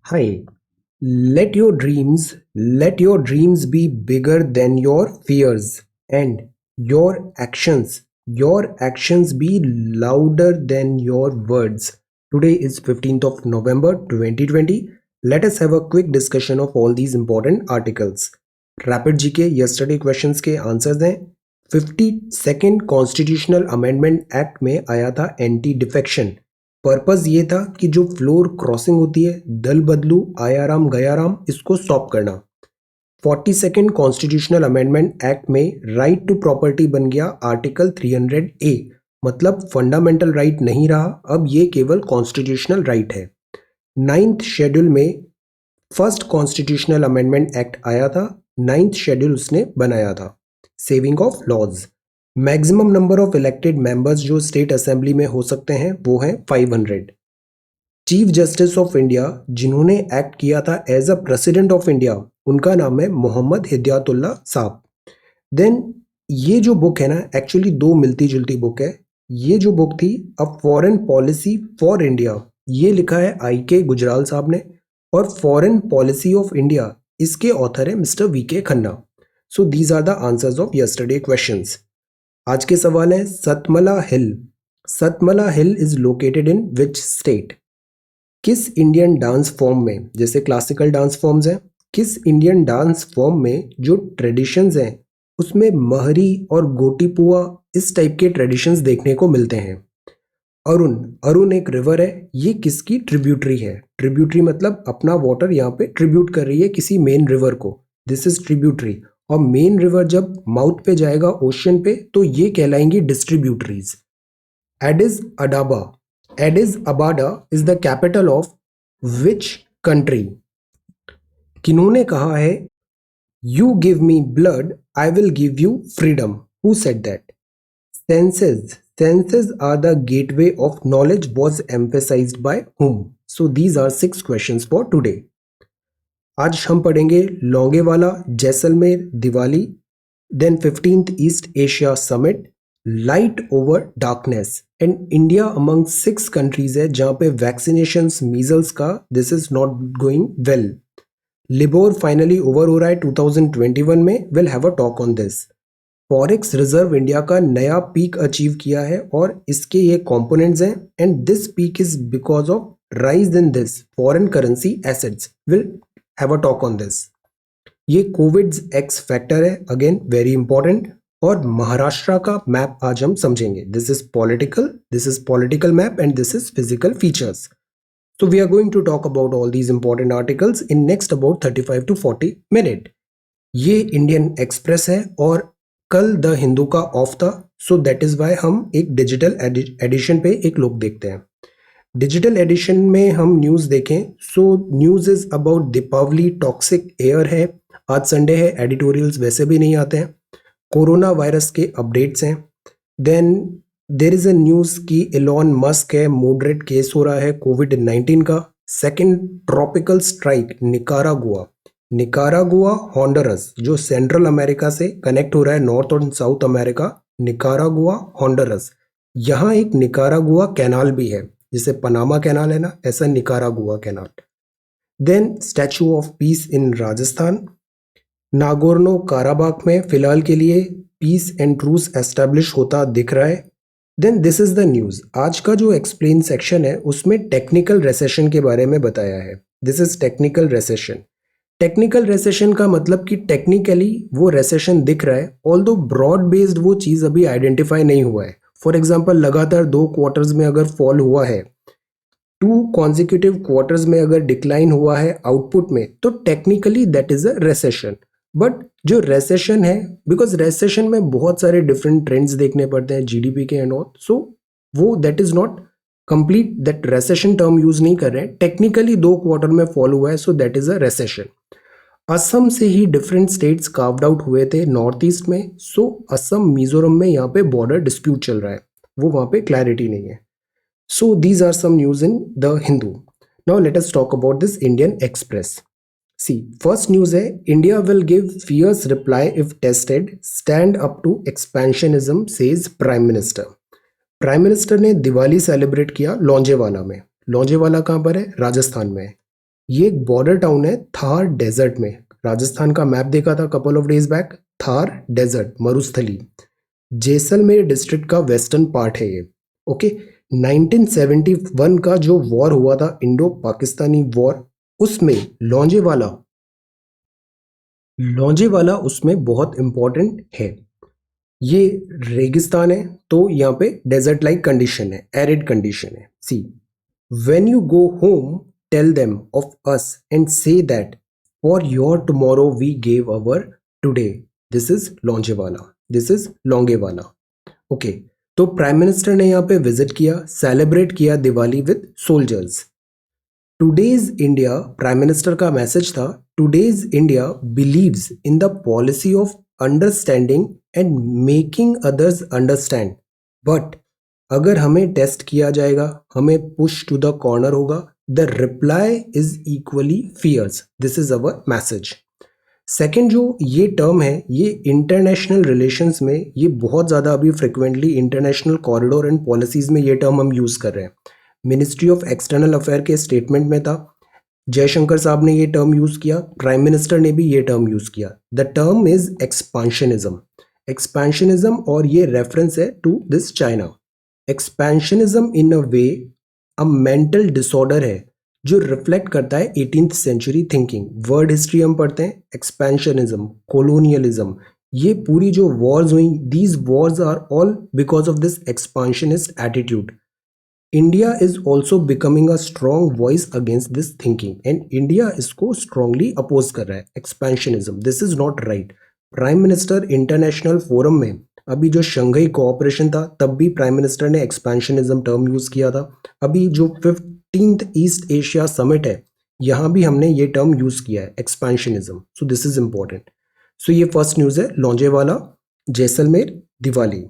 Hi, let your dreams be bigger than your fears and your actions be louder than your words. Today is 15th of November 2020. Let us have a quick discussion of all these important articles. Rapid GK yesterday questions के answers हैं. 52nd constitutional amendment act में आया था anti defection. Purpose ये था कि जो floor crossing होती है दल बदलू आयाराम गयाराम इसको स्टॉप करना. 42nd कॉन्स्टिट्यूशनल अमेंडमेंट एक्ट में राइट टू प्रॉपर्टी बन गया आर्टिकल 300A. मतलब फंडामेंटल राइट नहीं रहा, अब ये केवल कॉन्स्टिट्यूशनल राइट है. 9th शेड्यूल में फर्स्ट कॉन्स्टिट्यूशनल अमेंडमेंट एक्ट आया था. 9th शेड्यूल उसने बनाया था. Saving of laws. Maximum number of elected members जो स्टेट असेंबली में हो सकते हैं वो हैं 500. चीफ जस्टिस ऑफ इंडिया जिन्होंने एक्ट किया था as a president of India उनका नाम है मोहम्मद हिदायतुल्लाह साहब. देन ये जो बुक है ना, एक्चुअली दो मिलती जुलती बुक है. ये जो बुक थी a foreign policy for India, ये लिखा है I.K. गुजराल साहब ने, और फॉरेन पॉलिसी ऑफ इंडिया इसके ऑथर है mister V.K. Khanna. So these are the answers of yesterday questions. आज के सवाल है Satmala hill. Satmala hill is located in which state? किस इंडियन डांस फॉर्म में, जैसे क्लासिकल डांस फॉर्म्स हैं, किस इंडियन डांस फॉर्म में जो ट्रेडिशंस हैं उसमें महरी और गोटीपुआ इस टाइप के ट्रेडिशंस देखने को मिलते हैं? अरुण. अरुण एक रिवर है, ये किसकी ट्रिब्यूटरी है? ट्रिब्यूटरी मतलब अपना वाटर यहाँ पे ट्रिब्यूट कर रही है किसी मेन रिवर को. This is tributary. और मेन रिवर जब माउथ पे जाएगा ओशन पे तो ये कहलाएंगी distributaries. Addis Ababa. Addis Ababa is the capital of which country? किन्होंने कहा है you give me blood I will give you freedom? Who said that? Senses. Senses are the gateway of knowledge was emphasized by whom? So these are 6 questions for today. आज हम पढ़ेंगे Longewala, Jaisalmer, Diwali, then 15th east Asia summit, light over darkness, and India among 6 countries है जहां पे vaccinations measles का this is not going well. LIBOR finally over हो रहा है 2021 में. Will have a talk on this. Forex reserve India का नया पीक अचीव किया है और इसके ये कंपोनेंट्स हैं, and this peak is because of rise in this foreign currency assets. Will have a talk on this. ये कोविड एक्स फैक्टर है, अगेन वेरी इंपॉर्टेंट. और महाराष्ट्र का मैप आज हम समझेंगे. This is political map and this is physical features. So we are going to talk about all these important articles in next about 35 to 40 minute. ये Indian express है और कल the Hindu का ऑफ था, सो दैट इज वाई हम एक digital addition पे एक लुक देखते हैं. डिजिटल एडिशन में हम न्यूज़ देखें, so news is about Deepavali, toxic air है, आज संडे है, एडिटोरियल्स वैसे भी नहीं आते हैं, कोरोना वायरस के अपडेट्स हैं. Then there is a news कि एलॉन मस्क है, मॉडरेट केस हो रहा है कोविड-19 का. Second tropical strike Nicaragua Honduras, जो सेंट्रल अमेरिका से कनेक्ट हो रहा है, नॉर्थ और साउथ अमेरिका. निकारागुआ हॉन्डरस, यहाँ एक निकारागुआ कैनाल भी है, जैसे पनामा कैनाल है ना, ऐसा Nicaragua canal. Then statue of peace in Rajasthan. Nagorno Karabakh में फिलहाल के लिए पीस एंड ट्रूस एस्टेब्लिश होता दिख रहा है. Then this is the news. आज का जो एक्सप्लेन सेक्शन है उसमें टेक्निकल रेसेशन के बारे में बताया है. This is technical recession. Technical recession का मतलब कि टेक्निकली वो रेसेशन दिख रहा है, ऑल्दो ब्रॉड बेस्ड वो चीज़ अभी आइडेंटिफाई नहीं हुआ है. फॉर एग्जाम्पल लगातार 2 क्वार्टर्स में अगर फॉल हुआ है, 2 कॉन्जिक्यूटिव क्वार्टर्स में अगर डिक्लाइन हुआ है आउटपुट में, तो technically that is a recession. But जो रेसेशन है, बिकॉज रेसेशन में बहुत सारे डिफरेंट ट्रेंड्स देखने पड़ते हैं जीडीपी के एंड ऑल, सो वो that is not complete, that recession term use नहीं कर रहे हैं. टेक्निकली 2 क्वार्टर में फॉल हुआ है, so that is a recession. Assam से ही डिफरेंट स्टेट्स कार्व्ड आउट हुए थे नॉर्थ ईस्ट में, सो असम मिजोरम में यहाँ पे बॉर्डर डिस्प्यूट चल रहा है, वो वहाँ पे क्लैरिटी नहीं है. So these are some news in the Hindu. Now let us talk about this Indian Express. See first news है India will give fierce reply if tested, stand up to expansionism says prime minister. Prime minister ने Diwali celebrate किया लौंजेवाला में. लौंजेवाला कहाँ पर है? राजस्थान में. ये एक बॉर्डर टाउन है थार डेजर्ट में। राजस्थान का मैप देखा था couple of days back, Thar desert मरुस्थली, जैसलमेर डिस्ट्रिक्ट का वेस्टर्न पार्ट है ये। ओके, 1971 का जो वॉर हुआ था, इंडो पाकिस्तानी वॉर, उसमें लॉन्जेवाला उसमें बहुत इंपॉर्टेंट है। ये रेगिस्तान है तो यहाँ पे डेजर्ट लाइक कंडीशन है, एरिड कंडीशन है। See, when you go home tell them of us and say that for your tomorrow we gave our today. This is Longewala, this is Longewala. Okay, तो प्राइम मिनिस्टर ने यहाँ पे visit किया, celebrate किया Diwali with soldiers. Today's India, prime minister का message था, today's India believes in the policy of understanding and making others understand, but अगर हमें टेस्ट किया जाएगा, हमें पुश टू द कॉर्नर होगा, the reply is equally fierce. This is our message. Second जो ये टर्म है, ये इंटरनेशनल रिलेशंस में ये बहुत ज़्यादा अभी frequently international corridor and policies में ये टर्म हम यूज़ कर रहे हैं। मिनिस्ट्री ऑफ एक्सटर्नल अफेयर के स्टेटमेंट में था, जयशंकर साहब ने ये टर्म यूज़ किया, प्राइम मिनिस्टर ने भी ये टर्म यूज़ किया। The term is expansionism. Expansionism, और ये रेफरेंस है to this China. Expansionism in a way a mental disorder है जो रिफ्लेक्ट करता है 18th century thinking. Word history हम पढ़ते हैं, एक्सपेंशनिज्म, कोलोनियलिज्म, ये पूरी जो वॉर्स हुई, these wars are all because of this expansionist attitude. India is also becoming a strong voice against this thinking, and India इसको स्ट्रांगली अपोज कर रहा है, expansionism. This is not right. Prime minister international forum में अभी जो Shanghai cooperation था, तब भी प्राइम मिनिस्टर ने एक्सपेंशनिज्म टर्म यूज किया था। अभी जो 15th ईस्ट एशिया समिट है, यहाँ भी हमने ये टर्म यूज किया है, expansionism. So this is important. So ये फर्स्ट न्यूज है, लॉन्जेवाला, जैसलमेर, दिवाली।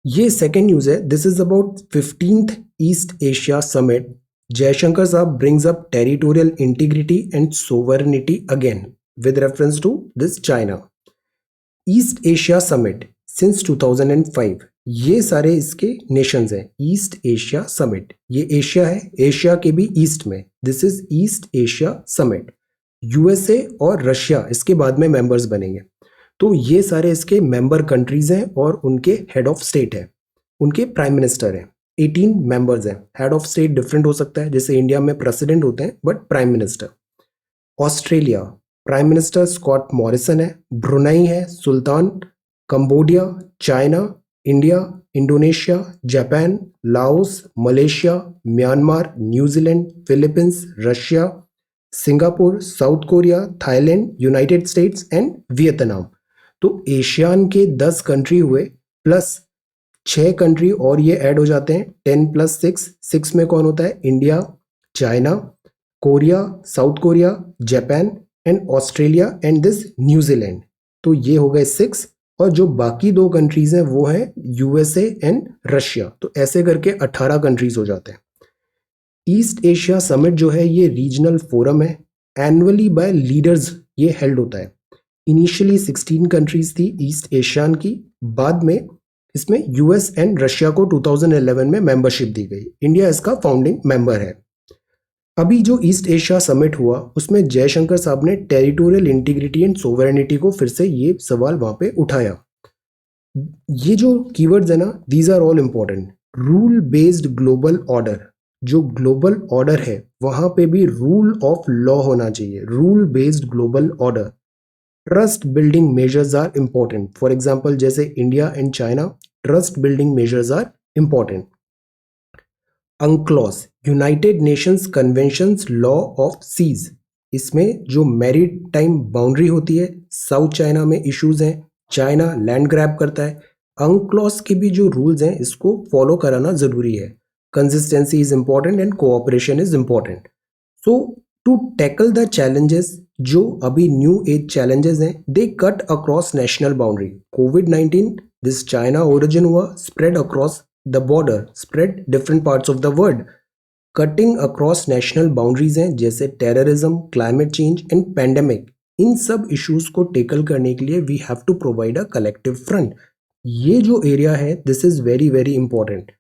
ये सेकेंड न्यूज है, this is about 15th east Asia summit. Jaishankar साहब brings up territorial integrity and sovereignty again with reference to this China. East Asia summit since 2005, ये सारे इसके nations हैं। East Asia summit, ये Asia है, एशिया के भी ईस्ट में, this is East Asia summit. USA और रशिया इसके बाद में मेंबर्स बनेंगे। तो ये सारे इसके मेंबर कंट्रीज हैं और उनके हेड ऑफ स्टेट है, उनके प्राइम मिनिस्टर हैं। 18 मेंबर्स हैं। हेड ऑफ स्टेट डिफरेंट हो सकता है, जैसे इंडिया में प्रेसिडेंट होते हैं, but prime minister. Australia, prime minister Scott Morrison है। ब्रुनई है, सुल्तान। Cambodia, China, India, Indonesia, Japan, Laos, Malaysia, Myanmar, New Zealand, Philippines, Russia, Singapore, South Korea, Thailand, United States and Vietnam. तो एशियान के 10 country हुए, plus 6 country और ये add हो जाते हैं, 10 + 6। 6 में कौन होता है? India, China, Korea, south Korea, Japan and Australia and this New Zealand. तो ये हो गए 6, और जो बाकी 2 कंट्रीज हैं वो हैं यूएसए एंड रशिया। तो ऐसे करके 18 कंट्रीज हो जाते हैं। ईस्ट एशिया समिट जो है ये रीजनल फोरम है, एनुअली बाय लीडर्स ये हेल्ड होता है। इनिशियली 16 कंट्रीज थी ईस्ट एशियन की, बाद में इसमें यूएस एंड रशिया को 2011 में मेंबरशिप दी गई। इंडिया इसका फाउंडिंग मेंबर है। अभी जो ईस्ट एशिया समिट हुआ उसमें जयशंकर साहब ने टेरिटोरियल इंटीग्रिटी एंड सोवरेनिटी को फिर से ये सवाल वहां पे उठाया। ये जो कीवर्ड्स है ना, these are all important. Rule based global order, जो ग्लोबल ऑर्डर है वहां पे भी रूल ऑफ लॉ होना चाहिए, rule based global order. Trust building measures are important. For example जैसे India and China, trust building measures are important. UNCLOS, United Nations conventions law of seas, इसमें जो maritime boundary होती है, South China में issues हैं, China land grab करता है। अंक्लॉस के भी जो रूल्स हैं इसको फॉलो कराना जरूरी है। Consistency is important and cooperation is important. So to tackle the challenges, जो अभी न्यू एज चैलेंजेस हैं, they cut across national boundary. कोविड-19 दिस चाइना ओरिजिन हुआ, spread across the border, spread different parts of the world. Cutting across national boundaries हैं, जैसे terrorism, climate change and pandemic. इन सब issues को tackle करने के लिए we have to provide a collective front. ये जो एरिया है, this is very very important.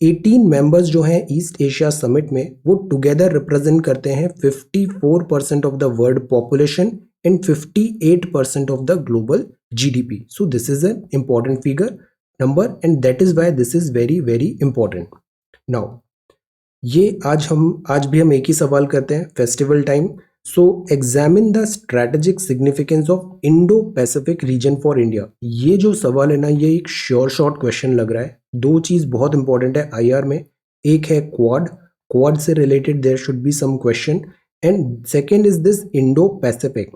18 members जो हैं ईस्ट एशिया समिट में, वो टुगेदर रिप्रेजेंट करते हैं 54% of the world population and 58% of the global GDP. So this is an important figure number and that is why this is very very important. Now ये आज भी हम एक ही सवाल करते हैं, festival time. So examine the strategic significance of Indo Pacific reason for India. ये जो सवाल है ना, ये एक श्योर शॉर्ट क्वेश्चन लग रहा है. दो चीज बहुत इंपॉर्टेंट है आईआर में. एक है क्वाड से related there should be some question, and second is this Indo Pacific.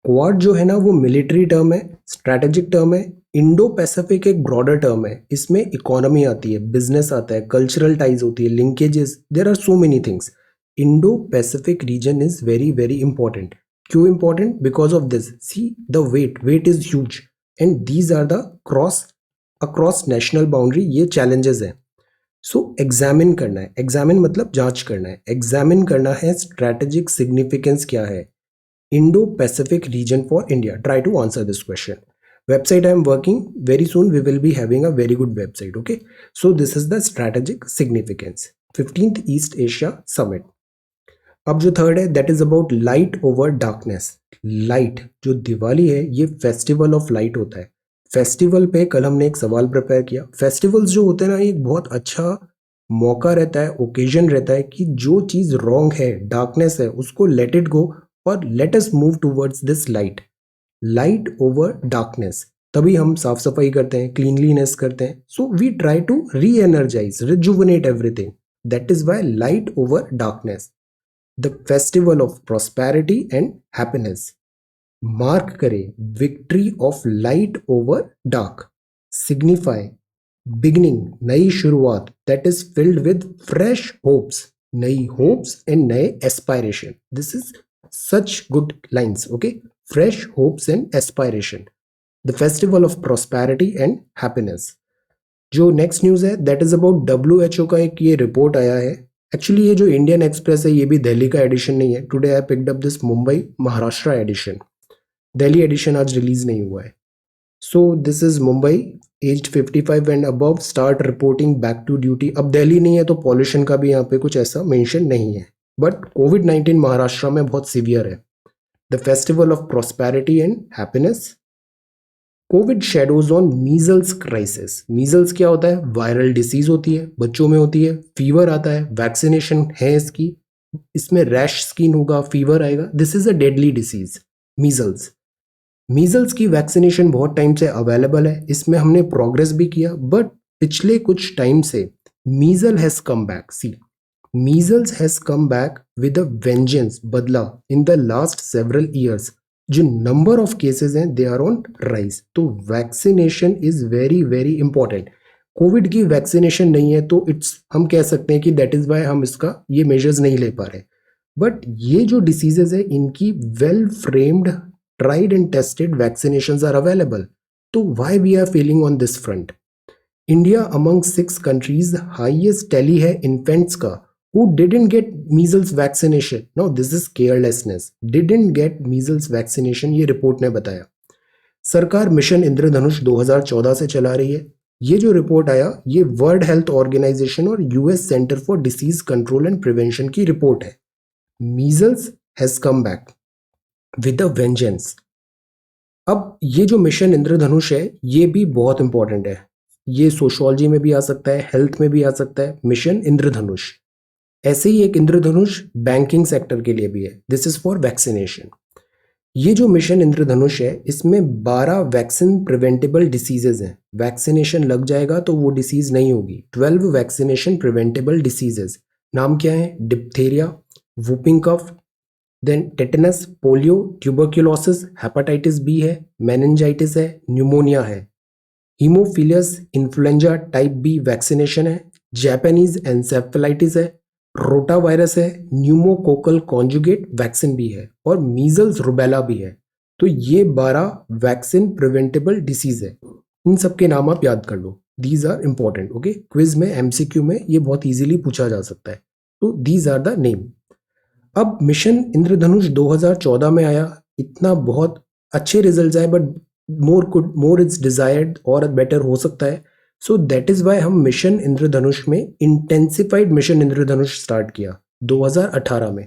Quad जो है ना वो मिलिट्री टर्म है, स्ट्रैटेजिक टर्म है. इंडो पैसिफिक एक ब्रॉडर टर्म है, इसमें इकोनॉमी आती है, बिजनेस आता है, कल्चरल टाइज होती है, linkages, there are so many things. Indo Pacific region is very very important. क्यों important? Because of this. See the weight is huge and these are the across national boundary ये challenges हैं. So examine करना है, examine मतलब जांच करना है, examine करना है स्ट्रैटेजिक सिग्निफिकेंस क्या है Indo Pacific region for India. Try to answer this question. Website I am working, very soon we will be having a very good website. Okay, so this is the strategic significance, 15th East Asia Summit. अब जो third है that is about light over darkness. Light, जो दिवाली है ये festival of light होता है. Festival पे कल हमने एक सवाल प्रिपेयर किया. फेस्टिवल्स जो होते हैं ना, एक बहुत अच्छा मौका रहता है, ओकेजन रहता है कि जो चीज रॉन्ग है, डार्कनेस है, उसको लेट इट गो और let us move towards this light over darkness. तभी हम साफ सफाई करते हैं, क्लीनलीनेस करते हैं. So we try to re energize, rejuvenate everything. That is why light over darkness, the festival of prosperity and happiness. Mark करें victory of light over dark. Signify beginning, नई शुरुआत, that is filled with fresh hopes, नई hopes and नए aspiration. This is such good lines. Okay, fresh hopes and aspiration, the festival of prosperity and happiness. जो next news है that is about WHO का एक ये report आया है. Actually ये जो इंडियन एक्सप्रेस है ये भी दिल्ली का एडिशन नहीं है. Today I picked up this Mumbai Maharashtra edition. Delhi edition आज रिलीज नहीं हुआ है. So this is Mumbai, aged 55 and above start reporting back to duty. अब दिल्ली नहीं है तो पॉल्यूशन का भी यहाँ पे कुछ ऐसा मेंशन नहीं है, बट कोविड-19 महाराष्ट्र में बहुत सीवियर है. The festival of prosperity and happiness. Covid shadows on measles crisis. Measles क्या होता है? वायरल डिसीज होती है, बच्चों में होती है, फीवर आता है, वैक्सीनेशन है इसकी, इसमें रैश स्किन होगा, फीवर आएगा. This is a deadly disease measles. Measles की वैक्सीनेशन बहुत टाइम से अवेलेबल है, इसमें हमने प्रोग्रेस भी किया, बट पिछले कुछ टाइम से measles has come back. See, measles has come back with a vengeance, बदला in the last several years. जो number of cases हैं they are on rise. तो vaccination is very very important. Covid की vaccination नहीं है तो हम कह सकते हैं कि दैट इज वाई हम इसका ये मेजर्स नहीं ले पा रहे. बट ये जो डिसीजेज है इनकी well framed, tried and tested vaccinations are available. तो why we are failing on this front? India among 6 countries highest tally है इन्फेंट्स का who didn't get measles vaccination. No, this is carelessness. Didn't get measles vaccination, ये report ने बताया. सरकार mission Indradhanush 2014 से चला रही है. ये जो रिपोर्ट आया ये वर्ल्ड हेल्थ ऑर्गेनाइजेशन और US centre for disease control and prevention की रिपोर्ट है. Measles has come back with a vengeance. अब ये जो मिशन इंद्रधनुष है ये भी बहुत इंपॉर्टेंट है. ये सोशियोलॉजी में भी आ सकता है, हेल्थ में भी आ सकता है. मिशन इंद्रधनुष, ऐसे ही एक इंद्रधनुष बैंकिंग सेक्टर के लिए भी है. This is for vaccination. ये जो मिशन इंद्रधनुष है इसमें 12 वैक्सीन प्रिवेंटेबल डिसीजेज हैं. वैक्सीनेशन लग जाएगा तो वो डिसीज नहीं होगी. 12 वैक्सीनेशन प्रिवेंटेबल डिसीजेज. नाम क्या है? Diphtheria, whooping cough, then tetanus, polio, tuberculosis, hepatitis B है, मेनिंजाइटिस है, न्यूमोनिया है, haemophilus influenza type B vaccination है, जापानीज एंसेफेलाइटिस है, रोटा वायरस है, न्यूमोकोकल कॉन्जुगेट वैक्सीन भी है और मीजल्स रुबेला भी है. तो ये 12 वैक्सीन प्रिवेंटेबल डिसीज है. इन सब के नाम आप याद कर लो. These are important. Okay, quiz में, एमसीक्यू में ये बहुत इजीली पूछा जा सकता है. तो दीज आर द नेम. अब मिशन इंद्रधनुष 2014 में आया, इतना बहुत अच्छे रिजल्ट आए, बट मोर इट्स डिजायर्ड और बेटर हो सकता है. सो दैट इज वाई हम मिशन इंद्रधनुष में इंटेंसिफाइड मिशन इंद्रधनुष स्टार्ट किया 2018 में।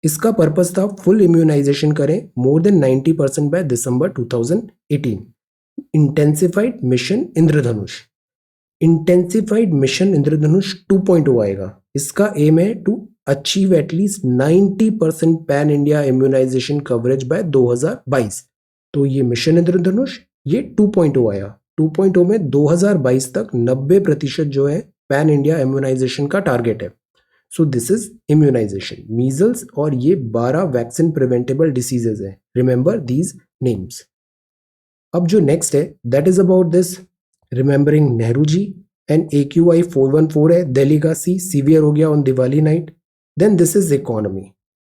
इसका पर्पस था फुल इम्यूनाइजेशन करें more than 90% by December 2018। Intensified mission Indradhanush, intensified mission Indradhanush 2.0 आएगा। इसका एम है to achieve at least 90% pan India immunization coverage by 2022। तो ये मिशन इंद्रधनुष ये 2.0 आया। 2.0 में 2022 तक 90% जो है पैन इंडिया इम्यूनाइजेशन का टारगेट है। So this is immunisation, measles और ये 12 वैक्सीन प्रिवेंटेबल डिसीजेज हैं। Remember these names. अब जो नेक्स्ट है that is about this remembering Nehru ji and AQI 414 है, दिल्ली का सी सीवियर हो गया on Diwali night. Then this is economy,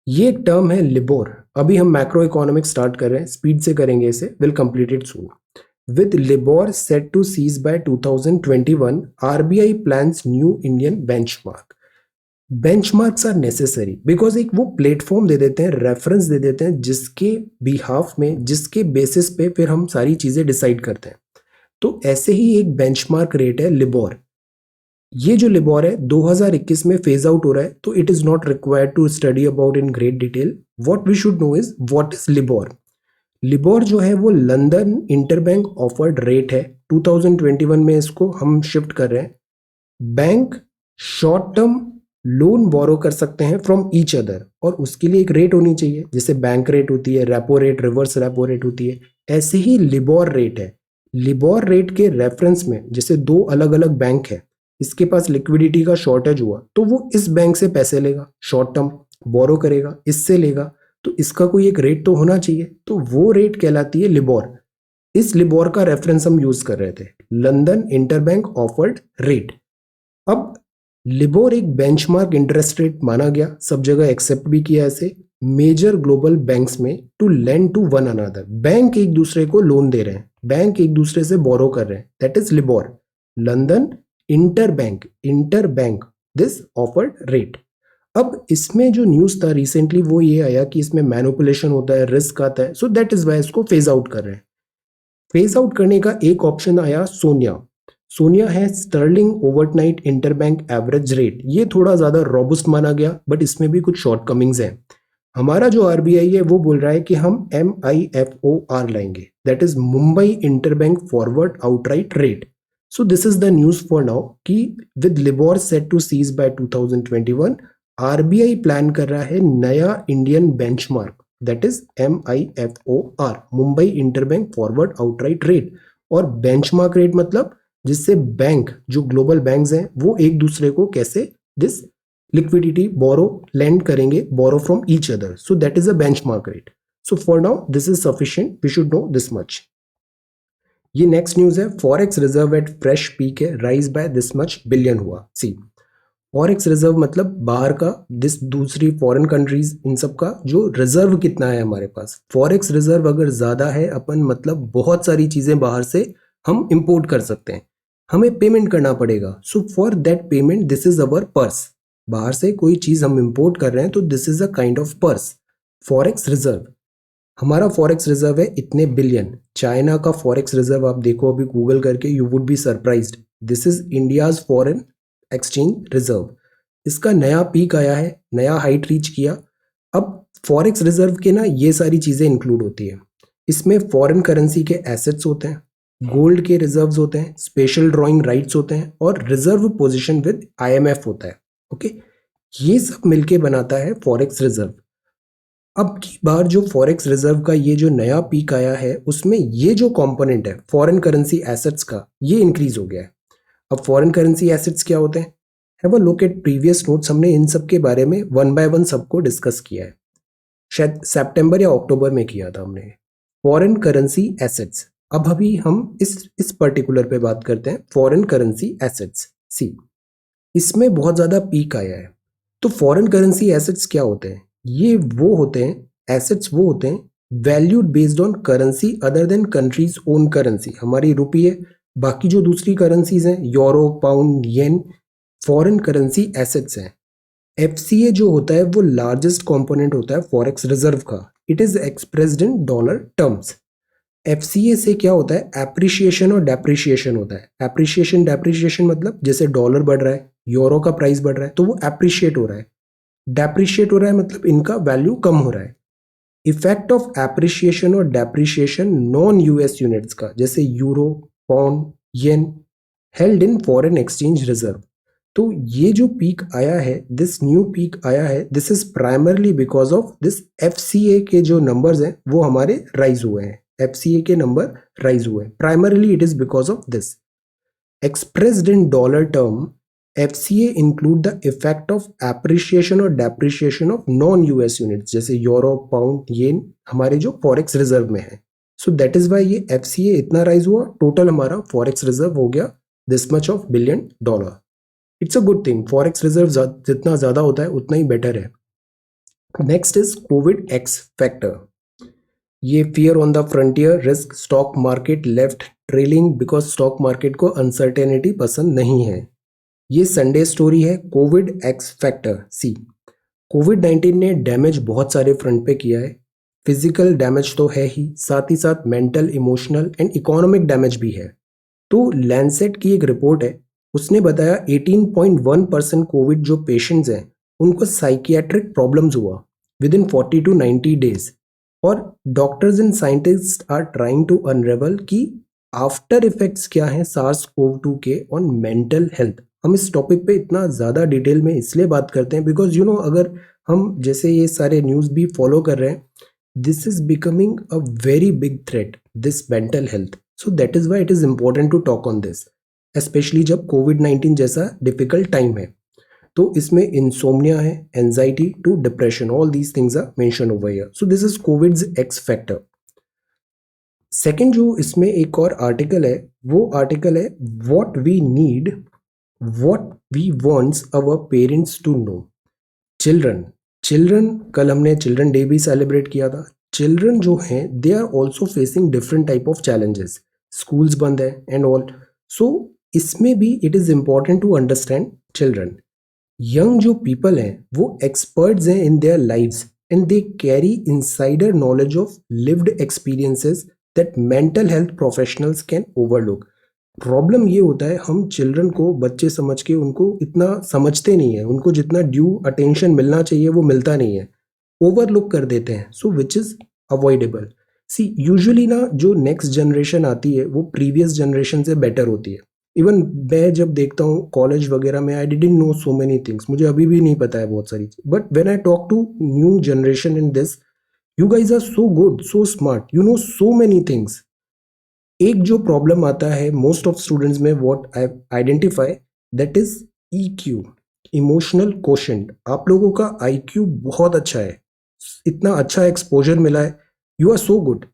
ये एक टर्म है लिबोर। अभी हम मैक्रो इकोनॉमिक्स स्टार्ट कर रहे हैं, स्पीड से करेंगे इसे, will complete it soon. With LIBOR set to cease by 2021, RBI plans new Indian benchmark. Benchmarks are necessary because एक वो प्लेटफॉर्म दे देते हैं, रेफरेंस दे देते हैं, जिसके बिहाफ में, जिसके बेसिस पे फिर हम सारी चीजें डिसाइड करते हैं। तो ऐसे ही एक बेंचमार्क रेट है लिबोर। ये जो लिबोर है 2021 में फेज आउट हो रहा है, तो it is not required to study about in great detail. What we should know is what is LIBOR. LIBOR जो है वो लंदन इंटरबैंक ऑफर्ड रेट है। 2021 में इसको हम शिफ्ट कर रहे हैं। बैंक शॉर्ट टर्म लोन बोरो कर सकते हैं फ्रॉम ईच अदर, और उसके लिए एक रेट होनी चाहिए, जैसे बैंक रेट होती है, repo rate, reverse repo rate होती है, ऐसे ही लिबोर रेट है। लिबोर रेट के रेफरेंस में जैसे दो अलग अलग बैंक है, इसके पास लिक्विडिटी का शॉर्टेज हुआ तो वो इस बैंक से पैसे लेगा, शॉर्ट टर्म बोरो करेगा, इससे लेगा, तो इसका कोई एक रेट तो होना चाहिए, तो वो रेट कहलाती है लिबोर। इस लिबोर का रेफरेंस हम यूज कर रहे थे, लंदन इंटरबैंक ऑफर्ड रेट। अब लिबोर एक बेंचमार्क इंटरेस्ट रेट माना गया, सब जगह एक्सेप्ट भी किया ऐसे मेजर ग्लोबल बैंक्स में to lend to one another. Bank एक दूसरे को लोन दे रहे हैं, बैंक एक दूसरे से बोरो कर रहे हैं, that is LIBOR. London interbank this offered rate. अब इसमें जो न्यूज था रिसेंटली वो ये आया कि इसमें मैनिपुलेशन होता है, रिस्क आता है, सो दैट इज वाई इसको फेज आउट कर रहे हैं। फेज आउट करने का एक ऑप्शन आया सोनिया। सोनिया है sterling overnight interbank average rate. ये थोड़ा ज्यादा रॉबस्ट माना गया, बट इसमें भी कुछ शॉर्टकमिंग्स हैं। हमारा जो RBI है वो बोल रहा है कि हम MIFOR लाएंगे, that is Mumbai interbank forward outright rate. So this is the news for now कि with LIBOR set to cease by 2021, RBI plan कर रहा है नया Indian benchmark, that is MIFOR, Mumbai interbank forward outright rate. और benchmark rate मतलब जिससे bank, जो global banks हैं, वो एक दूसरे को कैसे दिस लिक्विडिटी बोरो लेंड करेंगे, borrow from each other, so that is a benchmark rate. So for now this is sufficient, we should know this much. ये नेक्स्ट न्यूज है, forex reserve at fresh peak है, rise by this much billion हुआ। See forex reserve मतलब बाहर का, this दूसरी foreign countries, इन सब का जो रिजर्व कितना है हमारे पास। फॉरेक्स रिजर्व अगर ज्यादा है अपन, मतलब बहुत सारी चीजें बाहर से हम इंपोर्ट कर सकते हैं, हमें पेमेंट करना पड़ेगा। So for that payment this is our purse. बाहर से कोई चीज हम इंपोर्ट कर रहे हैं तो this is a kind of purse, forex reserve. हमारा फॉरेक्स रिजर्व है इतने बिलियन। चाइना का फॉरेक्स रिजर्व आप देखो अभी गूगल करके, you would be surprised. This is India's foreign exchange reserve. इसका नया पीक आया है, नया हाइट रीच किया। अब फॉरेक्स रिजर्व के ना ये सारी चीजें इंक्लूड होती है, इसमें फॉरेन करेंसी के एसेट्स होते हैं, गोल्ड के रिजर्व्स होते हैं, स्पेशल ड्रॉइंग राइट्स होते हैं, और रिजर्व पोजीशन विद IMF होता है। ओके, ये सब मिलके बनाता है फॉरेक्स रिजर्व। अब की बार जो फॉरेक्स रिजर्व का ये जो नया पीक आया है, उसमें ये जो कंपोनेंट है फॉरेन करेंसी एसेट्स का, ये इंक्रीज हो गया है। अब फॉरेन करेंसी एसेट्स क्या होते हैं, have a look at previous notes, हमने इन सब के बारे में वन बाय वन सबको डिस्कस किया है, शायद सितंबर या अक्टूबर में किया था हमने। फॉरेन करेंसी एसेट्स, अब अभी हम इस पर्टिकुलर पे बात करते हैं, फॉरेन करेंसी एसेट्स। सी इसमें बहुत ज्यादा पीक आया है। तो फॉरेन करेंसी एसेट्स क्या होते हैं, ये वो होते हैं, एसेट्स वो होते हैं valued based on currency other than countries own currency. हमारी रुपी है, बाकी जो दूसरी करेंसीज हैं, यूरो, पाउंड, येन, फॉरेन करेंसी एसेट्स हैं। FCA जो होता है वो लार्जेस्ट कंपोनेंट होता है फॉरेक्स रिजर्व का, it is expressed in dollar terms. FCA से क्या होता है, एप्रिशिएशन और डेप्रिशिएशन होता है। एप्रिशिएशन डेप्रिशिएशन मतलब जैसे डॉलर बढ़ रहा है, यूरो का प्राइस बढ़ रहा है, तो वो एप्रिशिएट हो रहा है। डेप्रिशिएट हो रहा है मतलब इनका वैल्यू कम हो रहा है। इफेक्ट ऑफ एप्रिशिएशन और डेप्रिशिएशन नॉन यूएस यूनिट्स का, जैसे euro, pound, yen, held in foreign exchange reserve. तो ये जो पीक आया है, दिस न्यू पीक आया है, this is primarily because of this FCA के जो नंबर्स हैं वो हमारे राइज हुए हैं। एफसीए के नंबर राइज हुए हैं, primarily it is because of this. Expressed in dollar term, FCA include the effect of appreciation और depreciation of non-US units जैसे यूरो, पाउंड, येन हमारे जो फॉरेक्स रिजर्व में है। सो दैट इज वाई ये FCA इतना राइज हुआ, total हमारा फॉरेक्स रिजर्व हो गया this much of billion dollar. It's a good thing, forex reserve जितना ज्यादा होता है उतना ही बेटर है। Next is covid X factor. ये fear on the frontier, risk, stock market left trailing because stock market को अनसर्टेनिटी पसंद नहीं है। ये संडे स्टोरी है, कोविड एक्स फैक्टर सी। कोविड 19 ने डैमेज बहुत सारे फ्रंट पे किया है। फिजिकल डैमेज तो है ही, साथ ही साथ mental, emotional and economic damage भी है। तो लैंसेट की एक रिपोर्ट है, उसने बताया 18.1% कोविड जो पेशेंट्स हैं उनको साइकियाट्रिक प्रॉब्लम्स हुआ विद इन 40 to 90 डेज। और doctors and scientist are trying to unravel कि आफ्टर इफेक्ट्स क्या हैं सार्स कोव 2 के ऑन मेंटल हेल्थ। हम इस टॉपिक पे इतना ज़्यादा डिटेल में इसलिए बात करते हैं बिकॉज यू नो, अगर हम जैसे ये सारे न्यूज़ भी फॉलो कर रहे हैं, this is becoming a very big threat, this mental health. So that is why it is important to talk on this, specially जब कोविड 19 जैसा डिफिकल्ट टाइम है। तो इसमें इंसोम्निया है, anxiety to depression, all these things are mention over here. So this is COVID's X factor. Second जो इसमें एक और आर्टिकल है, वो आर्टिकल है what we need, what we wants our parents to know. Children, children, कल हमने children day भी सेलिब्रेट किया था। चिल्ड्रन जो हैं they are also facing different type of challenges, schools बंद है एंड ऑल। सो इसमें भी it is important to understand children. Young जो पीपल हैं वो एक्सपर्ट्स हैं in their lives and they carry insider knowledge of lived experiences that mental health professionals can overlook. Problem ये होता है, हम चिल्ड्रन को बच्चे समझ के उनको इतना समझते नहीं है, उनको जितना ड्यू अटेंशन मिलना चाहिए वो मिलता नहीं है, ओवरलुक कर देते हैं। So which is avoidable. See usually ना जो नेक्स्ट जनरेशन आती है वो प्रीवियस जनरेशन से बेटर होती है। इवन मैं जब देखता हूँ कॉलेज वगैरह में, I didn't know so many things, मुझे अभी भी नहीं पता है बहुत सारी चीज, but when I talk to new generation in this, you guys are so good, so smart, you know so many things. एक जो प्रॉब्लम आता है मोस्ट ऑफ स्टूडेंट्स में, what I identify, that is EQ, emotional quotient. आप लोगों का IQ बहुत अच्छा है, इतना अच्छा एक्सपोजर मिला है, you are so good.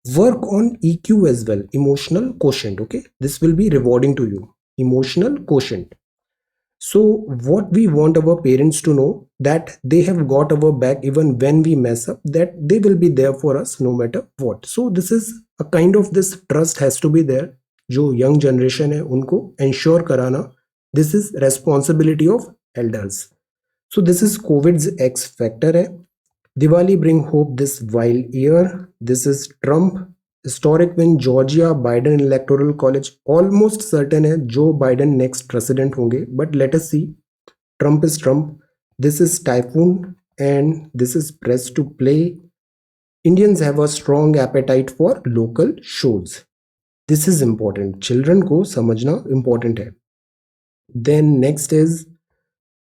Work on EQ as well, emotional quotient, okay, this will be rewarding to you, emotional quotient. So, what we want our parents to know, that they have got our back even when we mess up, that they will be there for us no matter what. So, this is a kind of, this trust has to be there. जो young generation है उनको ensure कराना, this is responsibility of elders. So, this is COVID's X factor है। Diwali bring hope this wild year. This is Trump historic win, Georgia, Biden electoral college almost certain है Joe Biden next president होंगे, but let us see, Trump is Trump. This is typhoon and this is press to play. Indians have a strong appetite for local shows. This is important, children को समझना important है। Then next is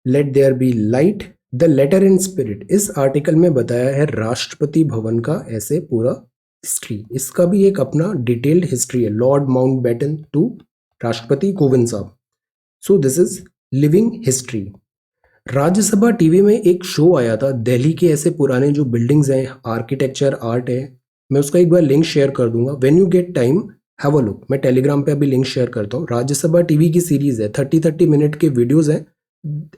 let there be light, the letter in spirit. इस article में बताया है राष्ट्रपति भवन का ऐसे पूरा हिस्ट्री, इसका भी एक अपना डिटेल्ड हिस्ट्री है, लॉर्ड माउंटबेटन टू राष्ट्रपति कोविंद साहब। सो this is living history. Rajya Sabha TV में एक शो आया था, दिल्ली के ऐसे पुराने जो बिल्डिंग्स हैं, आर्किटेक्चर, आर्ट है, मैं उसका एक बार लिंक शेयर कर दूंगा, when you get time have a look. मैं टेलीग्राम पे अभी लिंक शेयर करता हूँ। राज्यसभा टीवी की सीरीज है, 30-30 मिनट के वीडियोज हैं,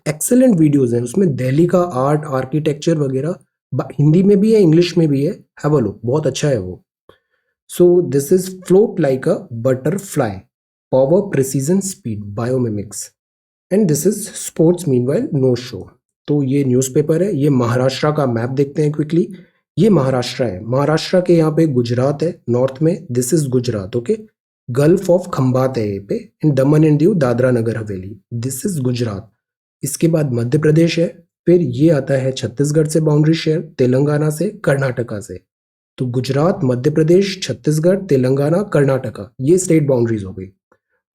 एक्सेलेंट वीडियोज हैं, उसमें दिल्ली का आर्ट, आर्किटेक्चर वगैरह हिंदी में भी है, इंग्लिश में भी है, हैव अ लुक, बहुत अच्छा है वो। So this is float like a butterfly, power, precision, speed, biomimics, and this is sports meanwhile no show. तो ये न्यूज़पेपर है, ये महाराष्ट्र का मैप देखते हैं क्विकली। ये महाराष्ट्र है, महाराष्ट्र के यहाँ पे गुजरात है नॉर्थ में, this is Gujarat, okay. Gulf of Khambhat है ये पे, इन दमन and Diu Dadra Nagar Haveli, this is Gujarat. इसके बाद मध्य प्रदेश है, फिर ये आता है छत्तीसगढ़ से बाउंड्री शेयर, तेलंगाना से, कर्नाटका से। तो गुजरात, मध्य प्रदेश, छत्तीसगढ़, तेलंगाना, कर्नाटका, ये स्टेट बाउंड्रीज हो गई।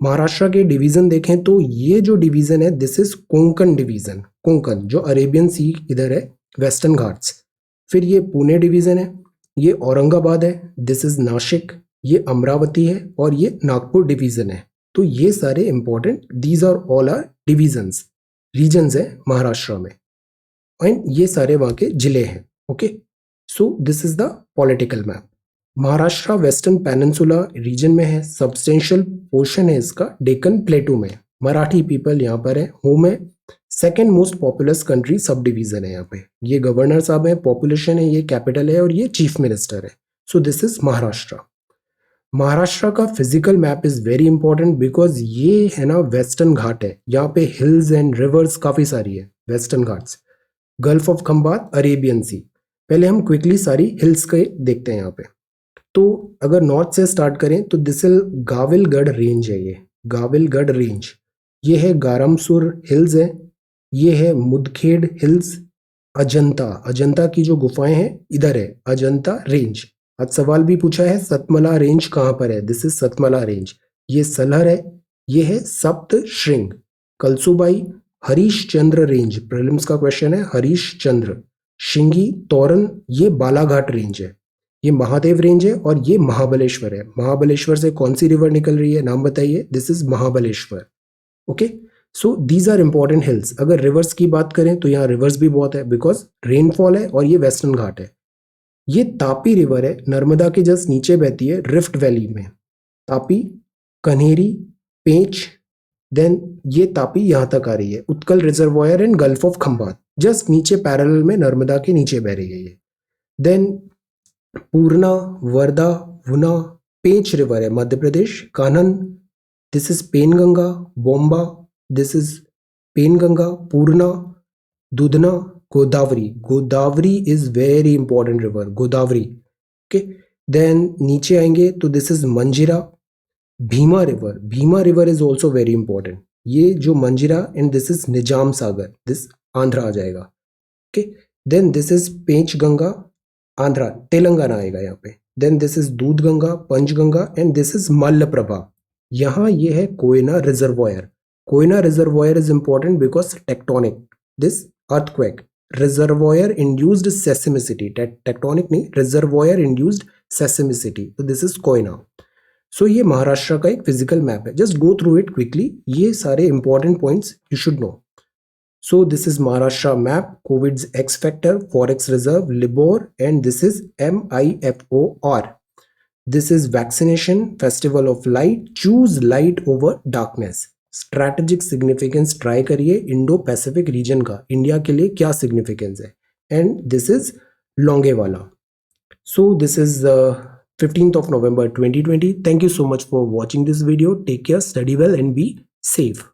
महाराष्ट्र के डिवीजन देखें तो ये जो डिवीजन है this is Konkan division, Konkan जो अरेबियन सी इधर है, वेस्टर्न घाट्स। फिर ये पुणे डिवीजन है, ये औरंगाबाद है, दिस इज नासिक, ये अमरावती है, और ये नागपुर डिवीजन है। तो ये सारे important, these are all are divisions, regions है महाराष्ट्र में, एंड ये सारे वहाँ के जिले हैं, okay. So this is the political map. Maharashtra western peninsula region में है, सब्सटेंशियल पोर्शन है इसका डेक्कन प्लेटू में, मराठी पीपल यहाँ पर है, होम है, second most populous country sub division है यहाँ पे। ये गवर्नर साहब है, पॉपुलेशन है, ये कैपिटल है, और ये चीफ मिनिस्टर है। So this is Maharashtra. Maharashtra का physical map is very important because ये है ना वेस्टर्न घाट है, यहाँ पे हिल्स एंड रिवर्स काफी सारी है, western Ghats, gulf of Khambhat, Arabian sea. पहले हम क्विकली सारी हिल्स के देखते हैं यहाँ पे। तो अगर नॉर्थ से स्टार्ट करें तो दिस इज गाविलगढ़ रेंज है, ये गाविलगढ़ रेंज, ये है गारमसुर हिल्स है, ये है मुदखेड़ हिल्स, अजंता, अजंता की जो गुफाएं हैं इधर है, अजंता रेंज। आज सवाल भी पूछा है सतमला रेंज कहाँ पर है, दिस इज सतमला रेंज। ये सलहर है, ये है सप्त श्रृंग, कलसुबाई, हरीश चंद्र रेंज, प्रीलिम्स का क्वेश्चन है, हरीश चंद्र, शिंगी, तोरन, ये बालाघाट रेंज है, ये महादेव रेंज है, और ये महाबलेश्वर है। महाबलेश्वर से कौन सी रिवर निकल रही है, नाम बताइए, this is Mahabaleshwar, okay. So these are important hills. अगर रिवर्स की बात करें तो यहाँ रिवर्स भी बहुत है बिकॉज रेनफॉल है, और ये वेस्टर्न घाट है। ये तापी रिवर है, नर्मदा के जस्ट नीचे बहती है रिफ्ट वैली में, तापी, कन्हेरी, पेंच, देन ये तापी यहाँ तक आ रही है, Utkal reservoir and gulf of Khambhat just नीचे पैरेलल में नर्मदा के नीचे बह रही है ये। देन पूर्णा, वर्धा, वुना, पेंच रिवर है Madhya Pradesh, Kanhan, this is Penganga, Bomba, this is Penganga, Purna, Dudhna, Godavari, Godavari is very important river, Godavari, okay. Then नीचे आएंगे तो this is Manjira, Bhima river, Bhima river is also very important, ये जो Manjira, and this is Nizam Sagar, this Andhra आ जाएगा, okay. Then this is Pench Ganga, Andhra, Telangana आएगा यहाँ पे। Then this is Dudh Ganga, Panchganga, and this is Malaprabha. यहाँ ये है Koyna reservoir, Koyna reservoir is important because tectonic, this earthquake, reservoir induced seismicity, tectonic नहीं, रिजर्वायर इंड्यूस्ड सेस्मिसिटी, तो दिस इज कोयना। सो ये महाराष्ट्र का एक फिजिकल मैप है, just go through it quickly, ये सारे important points you should know. So this is Maharashtra map, COVID's X factor, Forex reserve, Libor, and this is MIFOR. This is vaccination, festival of light, choose light over darkness. Strategic significance try करिए, Indo Pacific reason का India के लिए क्या significance है, and this is Longewala. So this is 15th of November 2020. Thank you so much for watching this video. Take care, study well, and be safe.